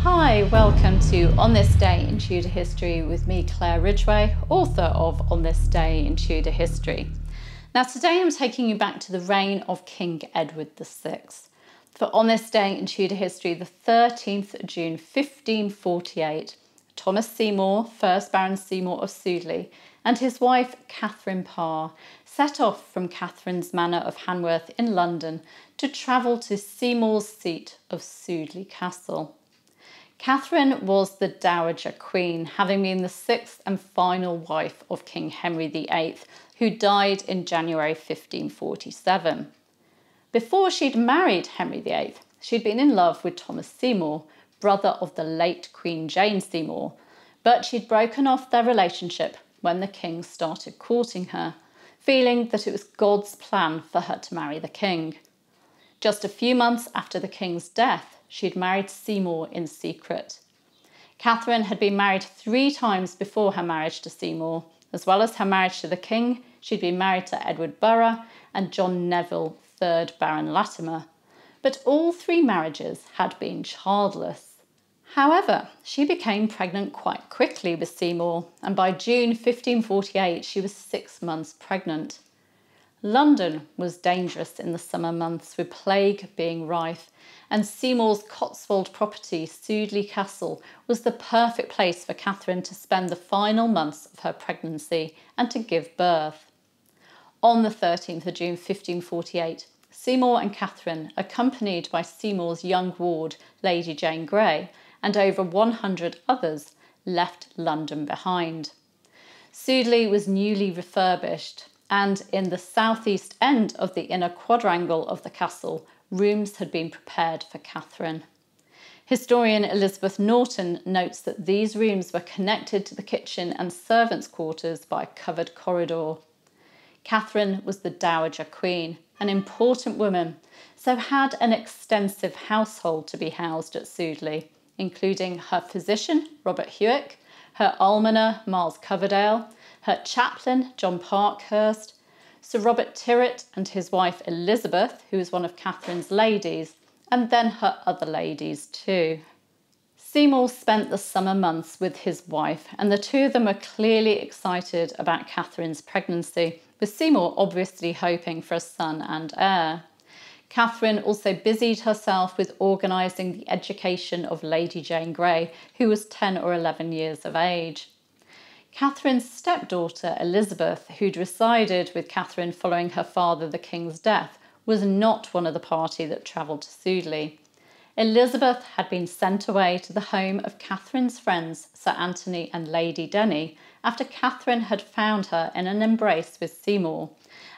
Hi, welcome to On This Day in Tudor History with me, Claire Ridgway, author of On This Day in Tudor History. Now today I'm taking you back to the reign of King Edward VI. For On This Day in Tudor History, the 13th June 1548, Thomas Seymour, 1st Baron Seymour of Sudeley, and his wife Catherine Parr set off from Catherine's manor of Hanworth in London to travel to Seymour's seat of Sudeley Castle. Catherine was the dowager queen, having been the sixth and final wife of King Henry VIII, who died in January 1547. Before she'd married Henry VIII, she'd been in love with Thomas Seymour, brother of the late Queen Jane Seymour, but she'd broken off their relationship when the king started courting her, feeling that it was God's plan for her to marry the king. Just a few months after the king's death, she'd married Seymour in secret. Catherine had been married 3 times before her marriage to Seymour. As well as her marriage to the king, she'd been married to Edward Burgh and John Neville, 3rd Baron Latimer. But all 3 marriages had been childless. However, she became pregnant quite quickly with Seymour, and by June 1548 she was 6 months pregnant. London was dangerous in the summer months, with plague being rife, and Seymour's Cotswold property, Sudeley Castle, was the perfect place for Catherine to spend the final months of her pregnancy and to give birth. On the 13th of June 1548, Seymour and Catherine, accompanied by Seymour's young ward, Lady Jane Grey, and over 100 others, left London behind. Sudeley was newly refurbished, and in the southeast end of the inner quadrangle of the castle, rooms had been prepared for Catherine. Historian Elizabeth Norton notes that these rooms were connected to the kitchen and servants' quarters by a covered corridor. Catherine was the dowager queen, an important woman, so had an extensive household to be housed at Sudeley, including her physician, Robert Hewick, her almoner, Miles Coverdale, her chaplain, John Parkhurst, Sir Robert Tyrwhitt and his wife Elizabeth, who was one of Catherine's ladies, and then her other ladies too. Seymour spent the summer months with his wife, and the two of them were clearly excited about Catherine's pregnancy, with Seymour obviously hoping for a son and heir. Catherine also busied herself with organising the education of Lady Jane Grey, who was 10 or 11 years of age. Catherine's stepdaughter, Elizabeth, who'd resided with Catherine following her father the king's death, was not one of the party that travelled to Sudeley. Elizabeth had been sent away to the home of Catherine's friends, Sir Anthony and Lady Denny, after Catherine had found her in an embrace with Seymour,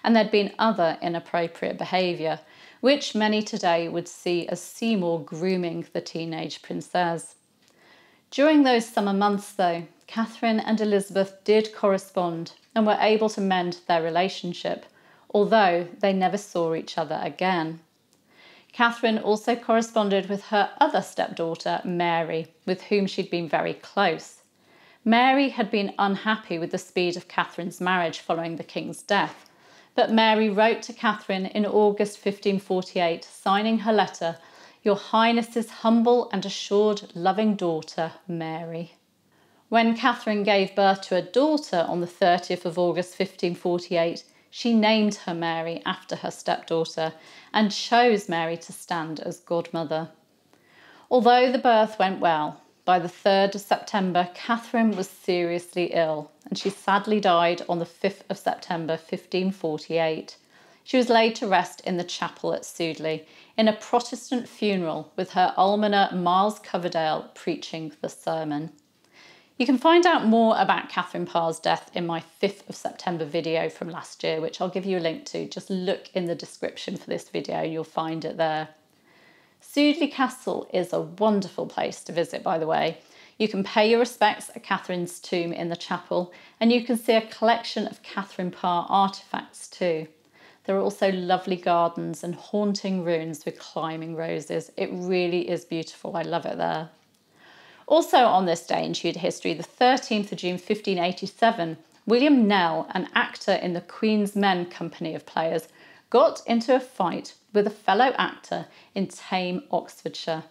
and there'd been other inappropriate behaviour, which many today would see as Seymour grooming the teenage princess. During those summer months, though, Catherine and Elizabeth did correspond and were able to mend their relationship, although they never saw each other again. Catherine also corresponded with her other stepdaughter, Mary, with whom she'd been very close. Mary had been unhappy with the speed of Catherine's marriage following the king's death, but Mary wrote to Catherine in August 1548, signing her letter, "Your Highness's humble and assured loving daughter, Mary." When Catherine gave birth to a daughter on the 30th of August 1548, she named her Mary after her stepdaughter and chose Mary to stand as godmother. Although the birth went well, by the 3rd of September, Catherine was seriously ill, and she sadly died on the 5th of September 1548. She was laid to rest in the chapel at Sudeley in a Protestant funeral, with her almoner Miles Coverdale preaching the sermon. You can find out more about Catherine Parr's death in my 5th of September video from last year, which I'll give you a link to. Just look in the description for this video, you'll find it there. Sudeley Castle is a wonderful place to visit, by the way. You can pay your respects at Catherine's tomb in the chapel, and you can see a collection of Catherine Parr artefacts too. There are also lovely gardens and haunting ruins with climbing roses. It really is beautiful, I love it there. Also on this day in Tudor history, the 13th of June 1587, William Knell, an actor in the Queen's Men company of players, got into a fight with a fellow actor in Tame, Oxfordshire.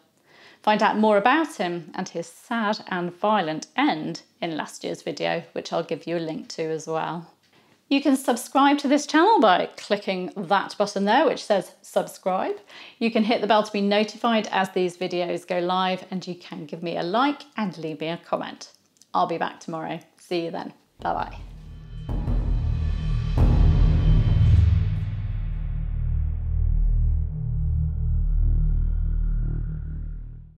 Find out more about him and his sad and violent end in last year's video, which I'll give you a link to as well. You can subscribe to this channel by clicking that button there, which says subscribe. You can hit the bell to be notified as these videos go live, and you can give me a like and leave me a comment. I'll be back tomorrow. See you then. Bye bye.